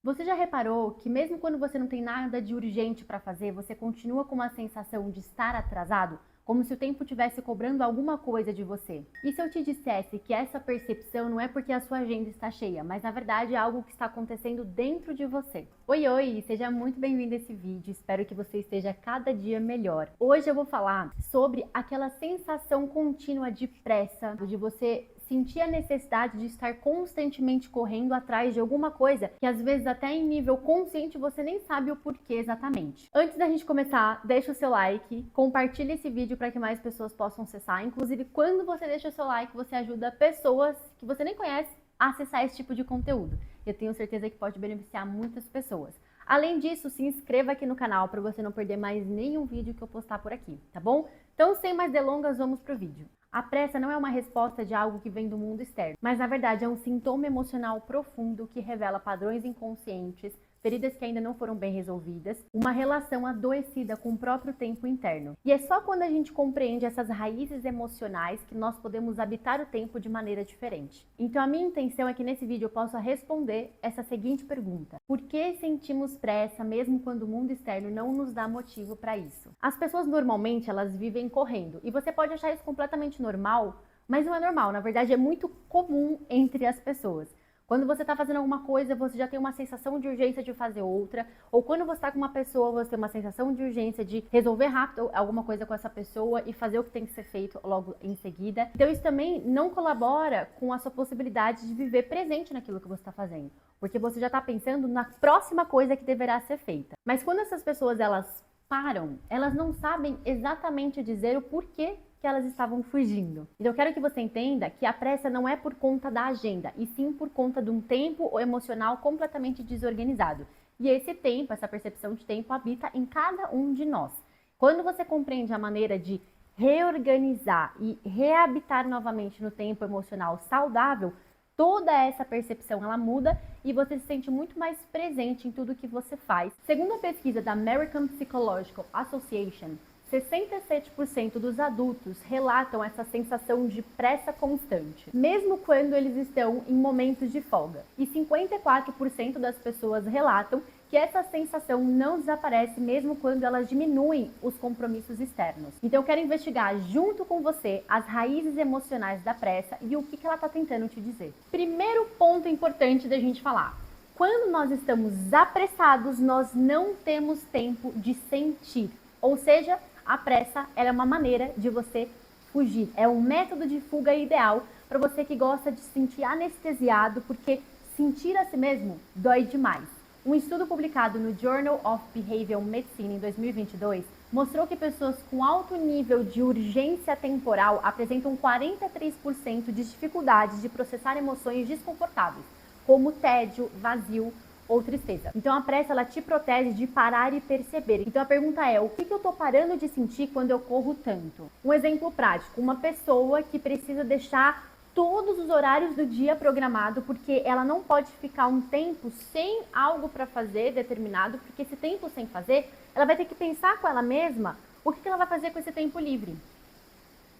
Você já reparou que mesmo quando você não tem nada de urgente para fazer, você continua com uma sensação de estar atrasado? Como se o tempo estivesse cobrando alguma coisa de você. E se eu te dissesse que essa percepção não é porque a sua agenda está cheia, mas na verdade é algo que está acontecendo dentro de você? Oi, seja muito bem-vindo a esse vídeo, espero que você esteja cada dia melhor. Hoje eu vou falar sobre aquela sensação contínua de pressa, de você sentir a necessidade de estar constantemente correndo atrás de alguma coisa que às vezes até em nível consciente você nem sabe o porquê exatamente. Antes da gente começar, deixa o seu like, compartilha esse vídeo para que mais pessoas possam acessar. Inclusive, quando você deixa o seu like, você ajuda pessoas que você nem conhece a acessar esse tipo de conteúdo. Eu tenho certeza que pode beneficiar muitas pessoas. Além disso, se inscreva aqui no canal para você não perder mais nenhum vídeo que eu postar por aqui, tá bom? Então, sem mais delongas, vamos pro vídeo. A pressa não é uma resposta de algo que vem do mundo externo, mas na verdade é um sintoma emocional profundo que revela padrões inconscientes, feridas que ainda não foram bem resolvidas, uma relação adoecida com o próprio tempo interno. E é só quando a gente compreende essas raízes emocionais que nós podemos habitar o tempo de maneira diferente. Então a minha intenção é que nesse vídeo eu possa responder essa seguinte pergunta: por que sentimos pressa mesmo quando o mundo externo não nos dá motivo para isso? As pessoas normalmente elas vivem correndo, e você pode achar isso completamente normal, mas não é normal, na verdade é muito comum entre as pessoas. Quando você está fazendo alguma coisa, você já tem uma sensação de urgência de fazer outra. Ou quando você está com uma pessoa, você tem uma sensação de urgência de resolver rápido alguma coisa com essa pessoa e fazer o que tem que ser feito logo em seguida. Então isso também não colabora com a sua possibilidade de viver presente naquilo que você está fazendo. Porque você já está pensando na próxima coisa que deverá ser feita. Mas quando essas pessoas elas param, elas não sabem exatamente dizer o porquê que elas estavam fugindo. Então eu quero que você entenda que a pressa não é por conta da agenda, e sim por conta de um tempo emocional completamente desorganizado. E esse tempo, essa percepção de tempo, habita em cada um de nós. Quando você compreende a maneira de reorganizar e reabitar novamente no tempo emocional saudável, toda essa percepção ela muda e você se sente muito mais presente em tudo que você faz. Segundo a pesquisa da American Psychological Association, 67% dos adultos relatam essa sensação de pressa constante, mesmo quando eles estão em momentos de folga. E 54% das pessoas relatam que essa sensação não desaparece mesmo quando elas diminuem os compromissos externos. Então eu quero investigar junto com você as raízes emocionais da pressa e o que ela está tentando te dizer. Primeiro ponto importante da gente falar: quando nós estamos apressados, nós não temos tempo de sentir. Ou seja, a pressa é uma maneira de você fugir. É um método de fuga ideal para você que gosta de se sentir anestesiado, porque sentir a si mesmo dói demais. Um estudo publicado no Journal of Behavioral Medicine em 2022 mostrou que pessoas com alto nível de urgência temporal apresentam 43% de dificuldades de processar emoções desconfortáveis, como tédio, vazio ou tristeza. Então a pressa ela te protege de parar e perceber. Então a pergunta é: o que eu tô parando de sentir quando eu corro tanto? Um exemplo prático: uma pessoa que precisa deixar todos os horários do dia programado porque ela não pode ficar um tempo sem algo para fazer determinado, porque esse tempo sem fazer, ela vai ter que pensar com ela mesma o que ela vai fazer com esse tempo livre.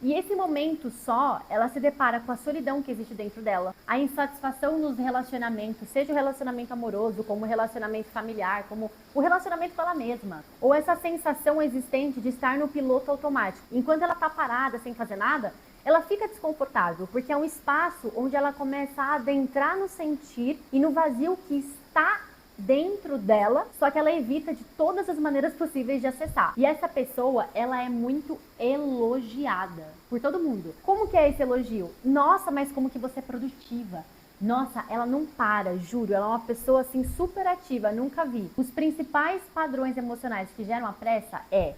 E esse momento só, ela se depara com a solidão que existe dentro dela, a insatisfação nos relacionamentos, seja o relacionamento amoroso, como o relacionamento familiar, como o relacionamento com ela mesma, ou essa sensação existente de estar no piloto automático. Enquanto ela está parada, sem fazer nada, ela fica desconfortável, porque é um espaço onde ela começa a adentrar no sentir e no vazio que está dentro dela, só que ela evita de todas as maneiras possíveis de acessar. E essa pessoa, ela é muito elogiada por todo mundo. Como que é esse elogio? Nossa, mas como que você é produtiva. Nossa, ela não para, juro, ela é uma pessoa assim super ativa, nunca vi. Os principais padrões emocionais que geram a pressa é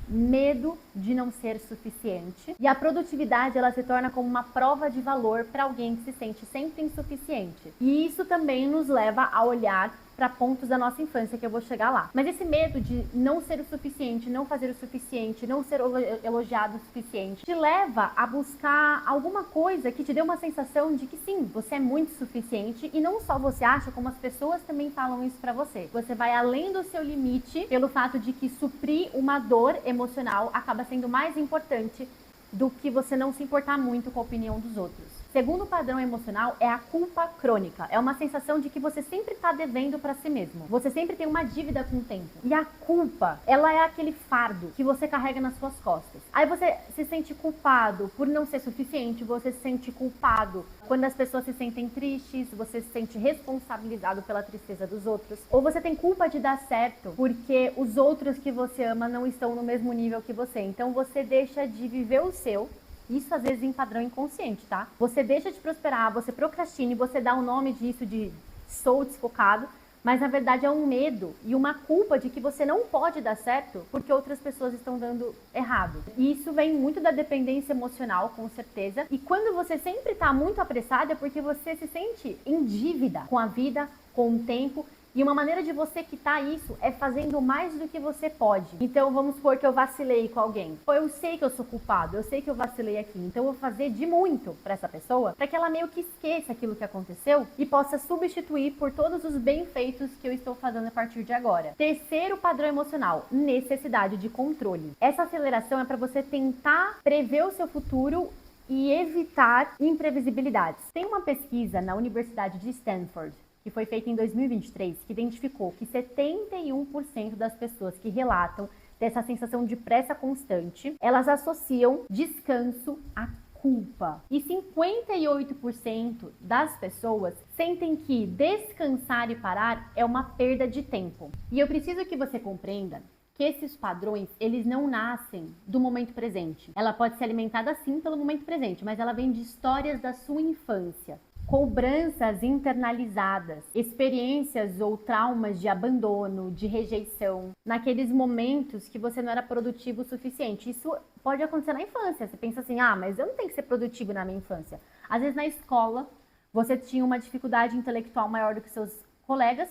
medo de não ser suficiente, e a produtividade ela se torna como uma prova de valor para alguém que se sente sempre insuficiente. E isso também nos leva a olhar para pontos da nossa infância, que eu vou chegar lá. Mas esse medo de não ser o suficiente, não fazer o suficiente, não ser elogiado o suficiente, te leva a buscar alguma coisa que te dê uma sensação de que sim, você é muito suficiente, e não só você acha, como as pessoas também falam isso para você. Você vai além do seu limite pelo fato de que suprir uma dor emocional acaba sendo mais importante do que você não se importar muito com a opinião dos outros. Segundo padrão emocional é a culpa crônica. É uma sensação de que você sempre está devendo para si mesmo. Você sempre tem uma dívida com o tempo. E a culpa, ela é aquele fardo que você carrega nas suas costas. Aí você se sente culpado por não ser suficiente, você se sente culpado quando as pessoas se sentem tristes, você se sente responsabilizado pela tristeza dos outros. Ou você tem culpa de dar certo porque os outros que você ama não estão no mesmo nível que você. Então você deixa de viver o seu. Isso às vezes em padrão inconsciente, tá? Você deixa de prosperar, você procrastina e você dá o nome disso de sou desfocado, mas na verdade é um medo e uma culpa de que você não pode dar certo porque outras pessoas estão dando errado. E isso vem muito da dependência emocional, com certeza. E quando você sempre está muito apressado é porque você se sente em dívida com a vida, com o tempo. E uma maneira de você quitar isso é fazendo mais do que você pode. Então vamos supor que eu vacilei com alguém. Pô, eu sei que eu sou culpado, eu sei que eu vacilei aqui. Então eu vou fazer de muito para essa pessoa, para que ela meio que esqueça aquilo que aconteceu e possa substituir por todos os bem-feitos que eu estou fazendo a partir de agora. Terceiro padrão emocional, necessidade de controle. Essa aceleração é para você tentar prever o seu futuro e evitar imprevisibilidades. Tem uma pesquisa na Universidade de Stanford que foi feita em 2023, que identificou que 71% das pessoas que relatam dessa sensação de pressa constante, elas associam descanso à culpa. E 58% das pessoas sentem que descansar e parar é uma perda de tempo. E eu preciso que você compreenda que esses padrões, eles não nascem do momento presente. Ela pode ser alimentada sim pelo momento presente, mas ela vem de histórias da sua infância. Cobranças internalizadas, experiências ou traumas de abandono, de rejeição, naqueles momentos que você não era produtivo o suficiente. Isso pode acontecer na infância. Você pensa assim, mas eu não tenho que ser produtivo na minha infância. Às vezes na escola, você tinha uma dificuldade intelectual maior do que seus colegas,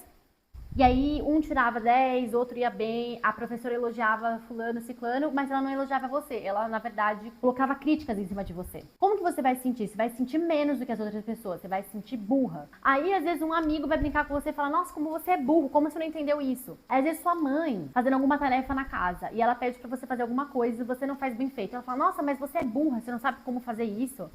e aí um tirava 10, outro ia bem, a professora elogiava fulano, ciclano, mas ela não elogiava você. Ela, na verdade, colocava críticas em cima de você. Como que você vai se sentir? Você vai se sentir menos do que as outras pessoas, você vai se sentir burra. Aí, às vezes, um amigo vai brincar com você e falar, nossa, como você é burro, como você não entendeu isso? Aí, às vezes, sua mãe fazendo alguma tarefa na casa e ela pede pra você fazer alguma coisa e você não faz bem feito. Ela fala, nossa, mas você é burra, você não sabe como fazer isso.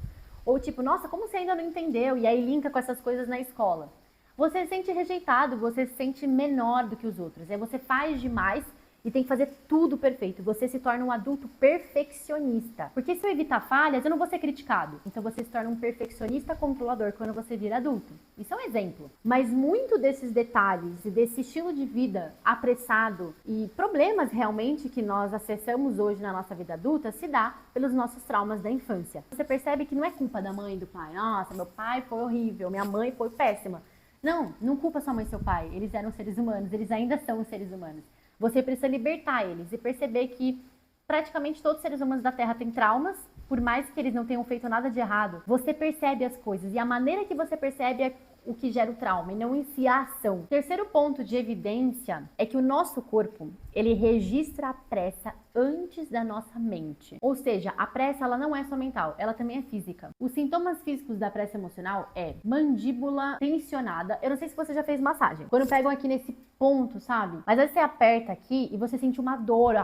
Ou tipo, nossa, como você ainda não entendeu? E aí linka com essas coisas na escola. Você se sente rejeitado, você se sente menor do que os outros. Aí você faz demais e tem que fazer tudo perfeito. Você se torna um adulto perfeccionista. Porque se eu evitar falhas, eu não vou ser criticado. Então você se torna um perfeccionista controlador quando você vira adulto. Isso é um exemplo. Mas muito desses detalhes e desse estilo de vida apressado e problemas realmente que nós acessamos hoje na nossa vida adulta se dá pelos nossos traumas da infância. Você percebe que não é culpa da mãe e do pai. Nossa, meu pai foi horrível, minha mãe foi péssima. Não culpa sua mãe e seu pai. Eles eram seres humanos, eles ainda são seres humanos. Você precisa libertar eles e perceber que praticamente todos os seres humanos da Terra têm traumas, por mais que eles não tenham feito nada de errado. Você percebe as coisas e a maneira que você percebe é o que gera o trauma e não em si a ação. Terceiro ponto de evidência é que o nosso corpo, ele registra a pressa antes da nossa mente. Ou seja, a pressa ela não é só mental, ela também é física. Os sintomas físicos da pressa emocional é mandíbula tensionada. Eu não sei se você já fez massagem. Quando pegam aqui nesse ponto, sabe? Mas aí você aperta aqui e você sente uma dor,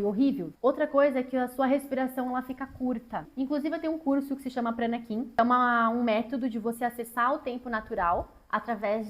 horrível. Outra coisa é que a sua respiração ela fica curta. Inclusive eu tenho um curso que se chama Pranakin. É um método de você acessar o tempo natural através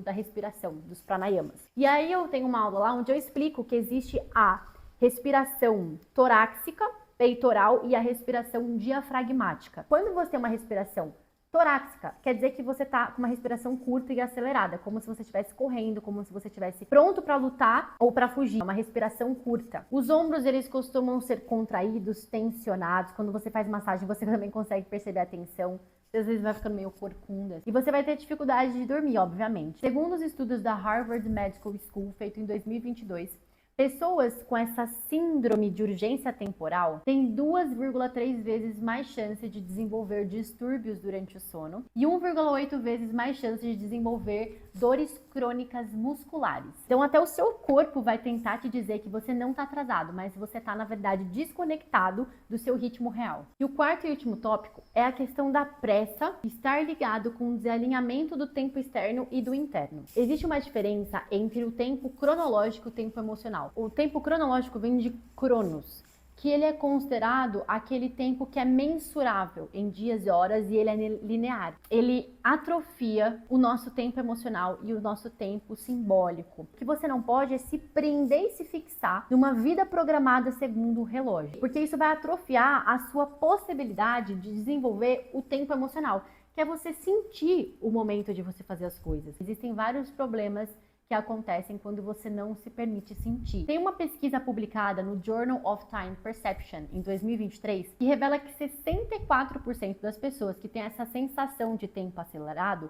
da respiração, dos pranayamas. E aí eu tenho uma aula lá onde eu explico que existe a respiração torácica, peitoral e a respiração diafragmática. Quando você tem uma respiração torácica, quer dizer que você está com uma respiração curta e acelerada, como se você estivesse correndo, como se você estivesse pronto para lutar ou para fugir. É uma respiração curta. Os ombros, eles costumam ser contraídos, tensionados. Quando você faz massagem, você também consegue perceber a tensão. Às vezes vai ficando meio corcunda. E você vai ter dificuldade de dormir, obviamente. Segundo os estudos da Harvard Medical School, feito em 2022, pessoas com essa síndrome de urgência temporal têm 2,3 vezes mais chance de desenvolver distúrbios durante o sono e 1,8 vezes mais chance de desenvolver dores crônicas musculares. Então até o seu corpo vai tentar te dizer que você não está atrasado, mas você está, na verdade, desconectado do seu ritmo real. E o quarto e último tópico é a questão da pressa estar ligado com o desalinhamento do tempo externo e do interno. Existe uma diferença entre o tempo cronológico e o tempo emocional. O tempo cronológico vem de cronos, que ele é considerado aquele tempo que é mensurável em dias e horas e ele é linear. Ele atrofia o nosso tempo emocional e o nosso tempo simbólico. O que você não pode é se prender e se fixar numa vida programada segundo o relógio, porque isso vai atrofiar a sua possibilidade de desenvolver o tempo emocional, que é você sentir o momento de você fazer as coisas. Existem vários problemas que acontecem quando você não se permite sentir. Tem uma pesquisa publicada no Journal of Time Perception em 2023 que revela que 64% das pessoas que têm essa sensação de tempo acelerado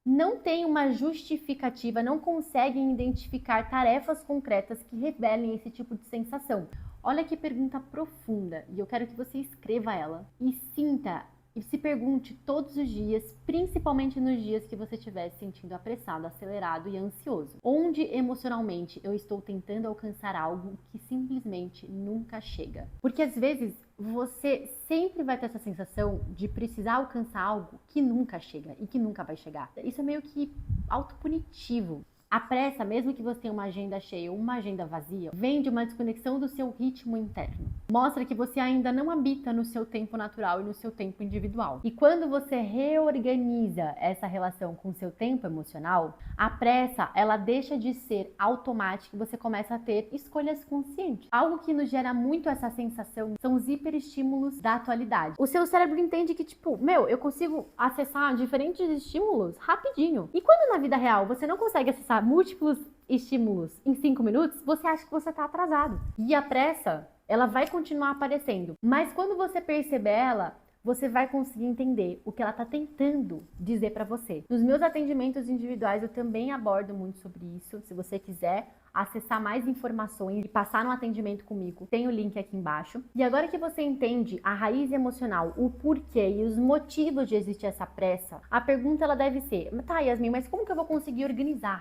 não têm uma justificativa, não conseguem identificar tarefas concretas que revelem esse tipo de sensação. Olha que pergunta profunda, e eu quero que você escreva ela e sinta e se pergunte todos os dias, principalmente nos dias que você estiver se sentindo apressado, acelerado e ansioso. Onde emocionalmente eu estou tentando alcançar algo que simplesmente nunca chega? Porque às vezes você sempre vai ter essa sensação de precisar alcançar algo que nunca chega e que nunca vai chegar. Isso é meio que autopunitivo. A pressa, mesmo que você tenha uma agenda cheia ou uma agenda vazia, vem de uma desconexão do seu ritmo interno. Mostra que você ainda não habita no seu tempo natural e no seu tempo individual. E quando você reorganiza essa relação com o seu tempo emocional, a pressa, ela deixa de ser automática e você começa a ter escolhas conscientes. Algo que nos gera muito essa sensação são os hiperestímulos da atualidade. O seu cérebro entende que, tipo, eu consigo acessar diferentes estímulos rapidinho. E quando na vida real você não consegue acessar múltiplos estímulos em 5 minutos, você acha que você está atrasado. E a pressa, ela vai continuar aparecendo. Mas quando você perceber ela, você vai conseguir entender o que ela está tentando dizer para você. Nos meus atendimentos individuais, eu também abordo muito sobre isso. Se você quiser acessar mais informações e passar no atendimento comigo, tem o link aqui embaixo. E agora que você entende a raiz emocional, o porquê e os motivos de existir essa pressa, a pergunta ela deve ser: tá, Yasmin, mas como que eu vou conseguir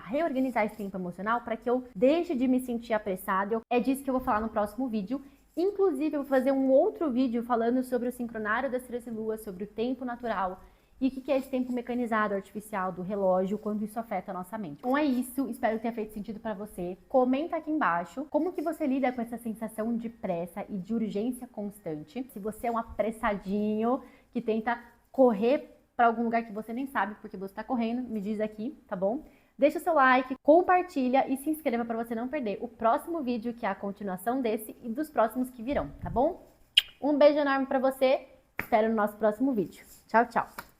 reorganizar esse tempo emocional para que eu deixe de me sentir apressada? É disso que eu vou falar no próximo vídeo. Inclusive, eu vou fazer um outro vídeo falando sobre o sincronário das estrelas e luas, sobre o tempo natural e o que é esse tempo mecanizado, artificial do relógio, quando isso afeta a nossa mente. Então é isso, espero que tenha feito sentido para você. Comenta aqui embaixo como que você lida com essa sensação de pressa e de urgência constante. Se você é um apressadinho que tenta correr para algum lugar que você nem sabe porque você está correndo, me diz aqui, tá bom? Deixa o seu like, compartilha e se inscreva para você não perder o próximo vídeo, que é a continuação desse e dos próximos que virão, tá bom? Um beijo enorme para você, espero no nosso próximo vídeo. Tchau, tchau!